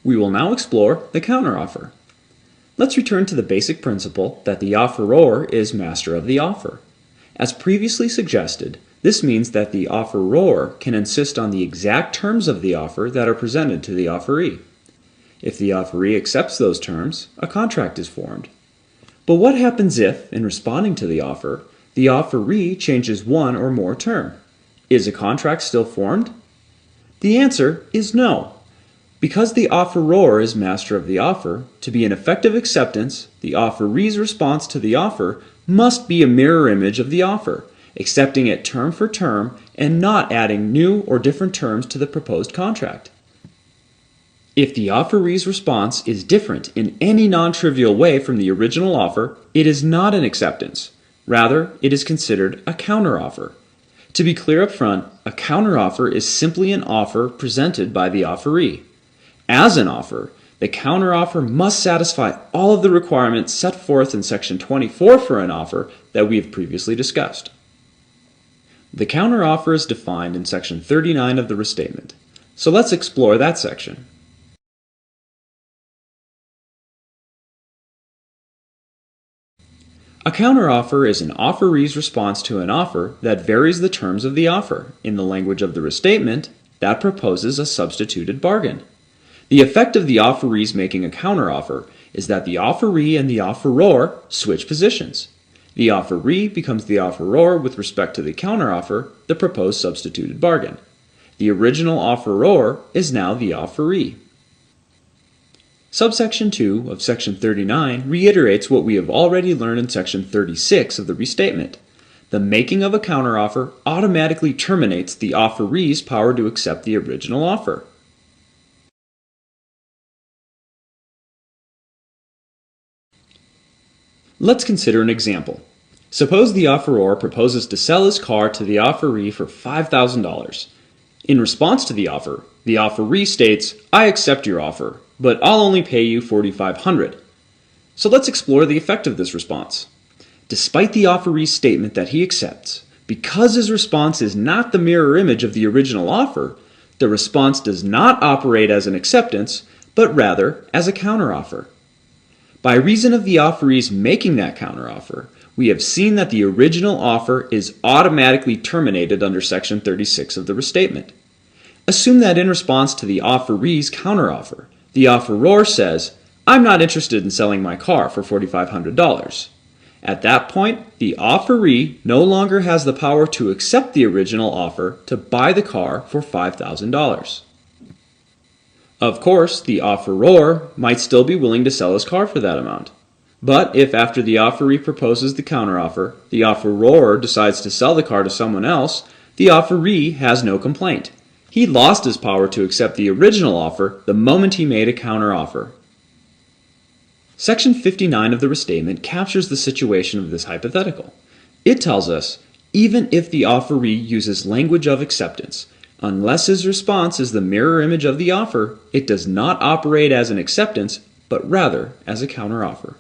We will now explore the counteroffer. Let's return to the basic principle that the offeror is master of the offer. As previously suggested, this means that the offeror can insist on the exact terms of the offer that are presented to the offeree. If the offeree accepts those terms, a contract is formed. But what happens if, in responding to the offer, the offeree changes one or more term? Is a contract still formed? The answer is no. Because the offeror is master of the offer, to be an effective acceptance, the offeree's response to the offer must be a mirror image of the offer, accepting it term for term and not adding new or different terms to the proposed contract. If the offeree's response is different in any non-trivial way from the original offer, it is not an acceptance. Rather, it is considered a counteroffer. To be clear up front, a counteroffer is simply an offer presented by the offeree. As an offer, the counteroffer must satisfy all of the requirements set forth in Section 24 for an offer that we have previously discussed. The counteroffer is defined in Section 39 of the restatement. So let's explore that section. A counteroffer is an offeree's response to an offer that varies the terms of the offer. In the language of the restatement, that proposes a substituted bargain. The effect of the offeree's making a counteroffer is that the offeree and the offeror switch positions. The offeree becomes the offeror with respect to the counteroffer, the proposed substituted bargain. The original offeror is now the offeree. Subsection 2 of Section 39 reiterates what we have already learned in Section 36 of the restatement. The making of a counteroffer automatically terminates the offeree's power to accept the original offer. Let's consider an example. Suppose the offeror proposes to sell his car to the offeree for $5,000. In response to the offer, the offeree states, "I accept your offer, but I'll only pay you $4,500. So let's explore the effect of this response. Despite the offeree's statement that he accepts, because his response is not the mirror image of the original offer, the response does not operate as an acceptance, but rather as a counteroffer. By reason of the offeree's making that counteroffer, we have seen that the original offer is automatically terminated under Section 36 of the restatement. Assume that in response to the offeree's counteroffer, the offeror says, "I'm not interested in selling my car for $4,500. At that point, the offeree no longer has the power to accept the original offer to buy the car for $5,000. Of course, the offeror might still be willing to sell his car for that amount. But if after the offeree proposes the counteroffer, the offeror decides to sell the car to someone else, the offeree has no complaint. He lost his power to accept the original offer the moment he made a counteroffer. Section 59 of the restatement captures the situation of this hypothetical. It tells us, even if the offeree uses language of acceptance, unless his response is the mirror image of the offer, it does not operate as an acceptance, but rather as a counteroffer.